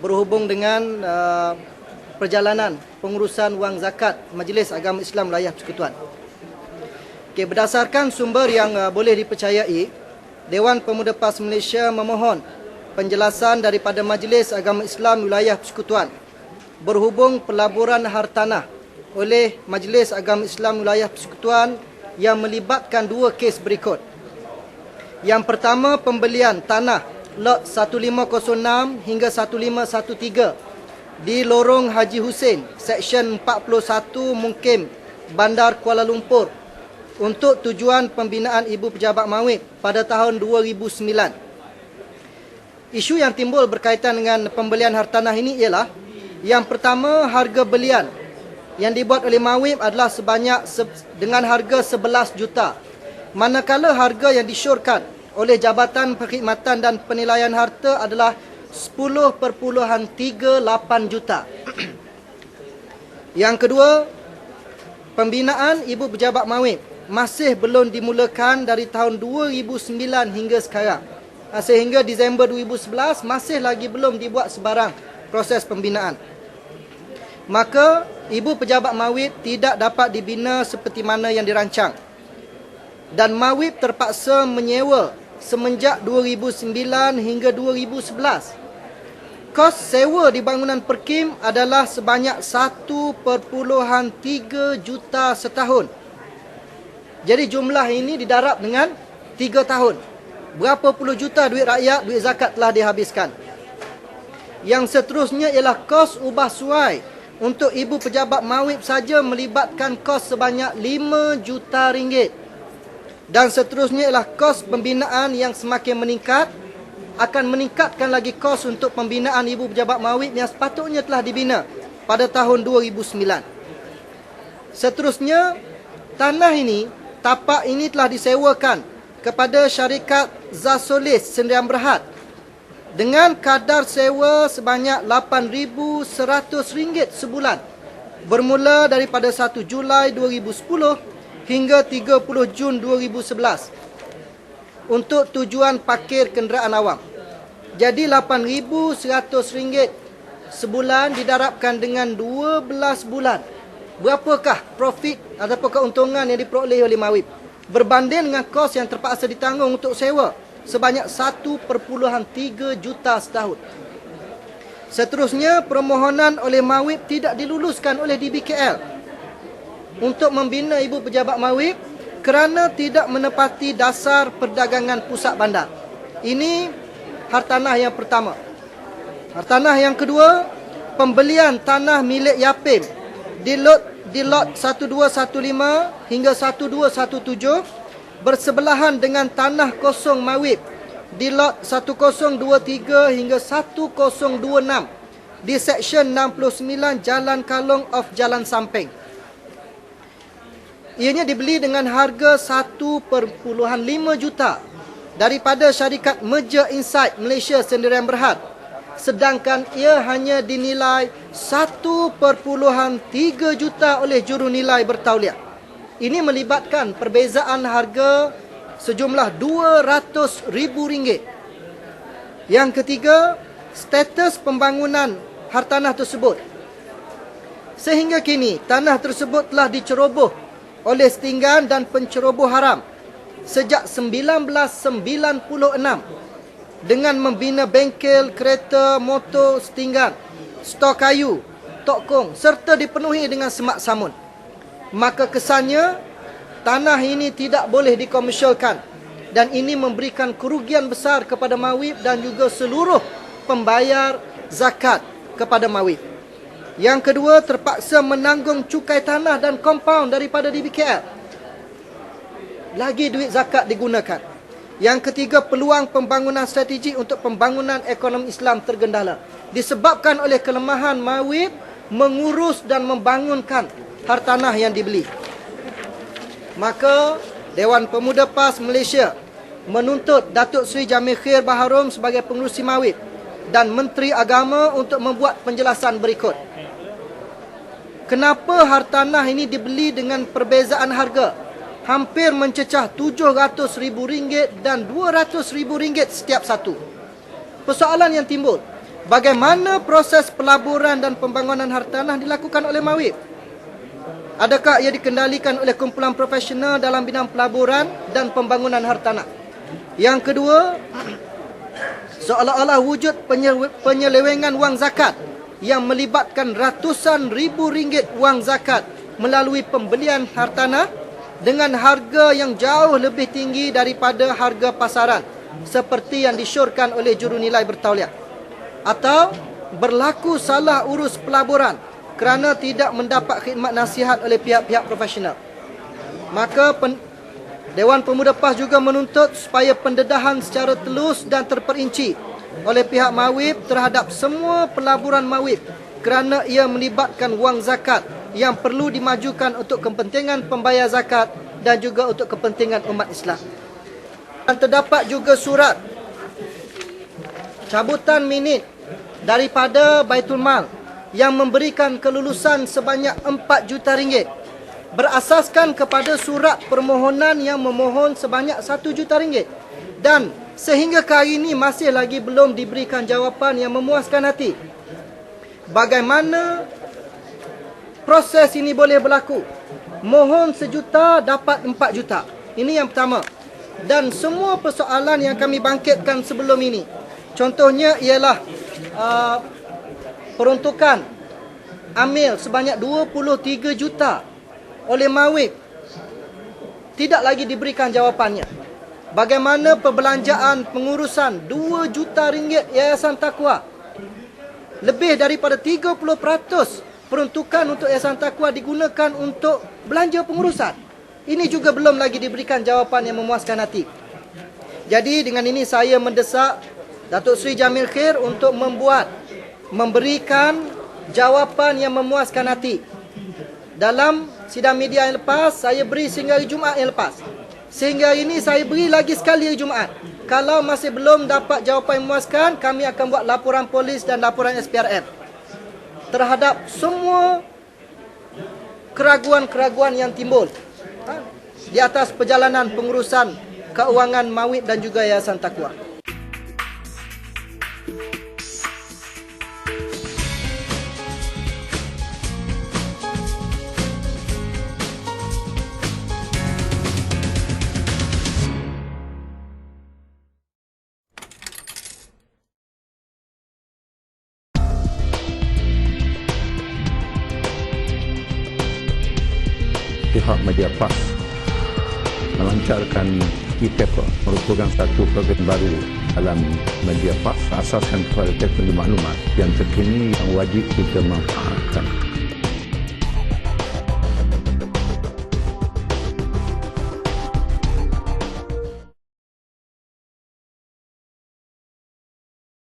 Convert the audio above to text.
berhubung dengan perjalanan pengurusan wang zakat Majlis Agama Islam Wilayah Persekutuan. Okay, berdasarkan sumber yang boleh dipercayai, Dewan Pemuda PAS Malaysia memohon penjelasan daripada Majlis Agama Islam Wilayah Persekutuan berhubung pelaburan hartanah oleh Majlis Agama Islam Wilayah Persekutuan yang melibatkan dua kes berikut. Yang pertama, pembelian tanah lot 1506 hingga 1513 di Lorong Haji Hussein, Seksyen 41 Mukim, Bandar Kuala Lumpur untuk tujuan pembinaan Ibu Pejabat Mawib pada tahun 2009. Isu yang timbul berkaitan dengan pembelian hartanah ini ialah, yang pertama, harga belian yang dibuat oleh Mawib adalah dengan harga 11 juta. Manakala harga yang disyorkan oleh Jabatan Perkhidmatan dan Penilaian Harta adalah 10.38 juta. Yang kedua, pembinaan Ibu Pejabat Mawib masih belum dimulakan dari tahun 2009 hingga sekarang. Sehingga Disember 2011 masih lagi belum dibuat sebarang proses pembinaan. Maka Ibu Pejabat Mawib tidak dapat dibina seperti mana yang dirancang. Dan Mawib terpaksa menyewa semenjak 2009 hingga 2011. Kos sewa di bangunan Perkim adalah sebanyak 1.3 juta setahun. Jadi jumlah ini didarab dengan 3 tahun. Berapa puluh juta duit rakyat, duit zakat telah dihabiskan. Yang seterusnya ialah kos ubah suai. Untuk Ibu Pejabat Mawib saja melibatkan kos sebanyak 5 juta ringgit. Dan seterusnya ialah kos pembinaan yang semakin meningkat, akan meningkatkan lagi kos untuk pembinaan Ibu Pejabat Mawib yang sepatutnya telah dibina pada tahun 2009. Seterusnya, tapak ini telah disewakan kepada syarikat Zasolis Sdn Bhd dengan kadar sewa sebanyak RM8,100 sebulan, bermula daripada 1 Julai 2010 hingga 30 Jun 2011 untuk tujuan parkir kenderaan awam. Jadi RM8,100 sebulan didarabkan dengan 12 bulan. Berapakah profit ataupun keuntungan yang diperoleh oleh Mawib berbanding dengan kos yang terpaksa ditanggung untuk sewa sebanyak 1.3 juta setahun. Seterusnya, permohonan oleh Mawib tidak diluluskan oleh DBKL untuk membina Ibu Pejabat Mawib kerana tidak menepati dasar perdagangan pusat bandar. Ini hartanah yang pertama. Hartanah yang kedua, pembelian tanah milik Yapim di lot 1215 hingga 1217 bersebelahan dengan tanah kosong Mawib di lot 1023 hingga 1026 di Seksyen 69 Jalan Kalong of Jalan Samping. Ianya dibeli dengan harga 1.5 juta daripada syarikat Merger Insight Malaysia Sdn Bhd, sedangkan ia hanya dinilai 1.3 juta oleh jurunilai bertauliah. Ini melibatkan perbezaan harga sejumlah RM200,000. Yang ketiga, status pembangunan hartanah tersebut. Sehingga kini, tanah tersebut telah diceroboh oleh setinggan dan penceroboh haram sejak 1996 dengan membina bengkel, kereta, motor, setinggan, stor kayu, tokong serta dipenuhi dengan semak samun. Maka kesannya tanah ini tidak boleh dikomersialkan dan ini memberikan kerugian besar kepada Mawib dan juga seluruh pembayar zakat kepada Mawib. Yang kedua, terpaksa menanggung cukai tanah dan kompaun daripada DBKL. Lagi duit zakat digunakan. Yang ketiga, peluang pembangunan strategi untuk pembangunan ekonomi Islam tergendala disebabkan oleh kelemahan Mawib mengurus dan membangunkan hartanah yang dibeli. Maka Dewan Pemuda PAS Malaysia menuntut Datuk Seri Jamil Khair Baharom sebagai pengerusi Mawib dan Menteri Agama untuk membuat penjelasan berikut. Kenapa hartanah ini dibeli dengan perbezaan harga hampir mencecah RM700,000 dan RM200,000 setiap satu? Persoalan yang timbul, bagaimana proses pelaburan dan pembangunan hartanah dilakukan oleh MAWIP? Adakah ia dikendalikan oleh kumpulan profesional dalam bidang pelaburan dan pembangunan hartanah? Yang kedua, seolah-olah wujud penyelewengan wang zakat yang melibatkan ratusan ribu ringgit wang zakat melalui pembelian hartanah dengan harga yang jauh lebih tinggi daripada harga pasaran seperti yang disyorkan oleh jurunilai bertauliah. Atau berlaku salah urus pelaburan kerana tidak mendapat khidmat nasihat oleh pihak-pihak profesional. Maka Dewan Pemuda PAS juga menuntut supaya pendedahan secara telus dan terperinci oleh pihak MAWIP terhadap semua pelaburan MAWIP kerana ia melibatkan wang zakat yang perlu dimajukan untuk kepentingan pembayar zakat dan juga untuk kepentingan umat Islam. Dan terdapat juga surat cabutan minit daripada Baitul Mal yang memberikan kelulusan sebanyak 4 juta ringgit berasaskan kepada surat permohonan yang memohon sebanyak 1 juta ringgit, dan sehingga ke hari ini masih lagi belum diberikan jawapan yang memuaskan hati. Bagaimana proses ini boleh berlaku? Mohon 1 juta dapat 4 juta. Ini yang pertama. Dan semua persoalan yang kami bangkitkan sebelum ini, contohnya ialah peruntukan amil sebanyak 23 juta oleh MAWIP tidak lagi diberikan jawapannya. Bagaimana perbelanjaan pengurusan 2 juta ringgit Yayasan Taqwa? Lebih daripada 30% peruntukan untuk Yayasan Taqwa digunakan untuk belanja pengurusan. Ini juga belum lagi diberikan jawapan yang memuaskan hati. Jadi dengan ini saya mendesak Datuk Seri Jamil Khair untuk memberikan jawapan yang memuaskan hati. Dalam sidang media yang lepas, saya beri sehingga hari Jumaat yang lepas. Sehingga ini saya beri lagi sekali hari Jumaat. Kalau masih belum dapat jawapan yang memuaskan, kami akan buat laporan polis dan laporan SPRM terhadap semua keraguan-keraguan yang timbul di atas perjalanan pengurusan keuangan MAWIP dan juga Yayasan Taqwa. Pihak Media PAS melancarkan e-paper, merupakan satu program baru dalam Media PAS asaskan kepada teknologi maklumat yang terkini yang wajib kita manfaatkan.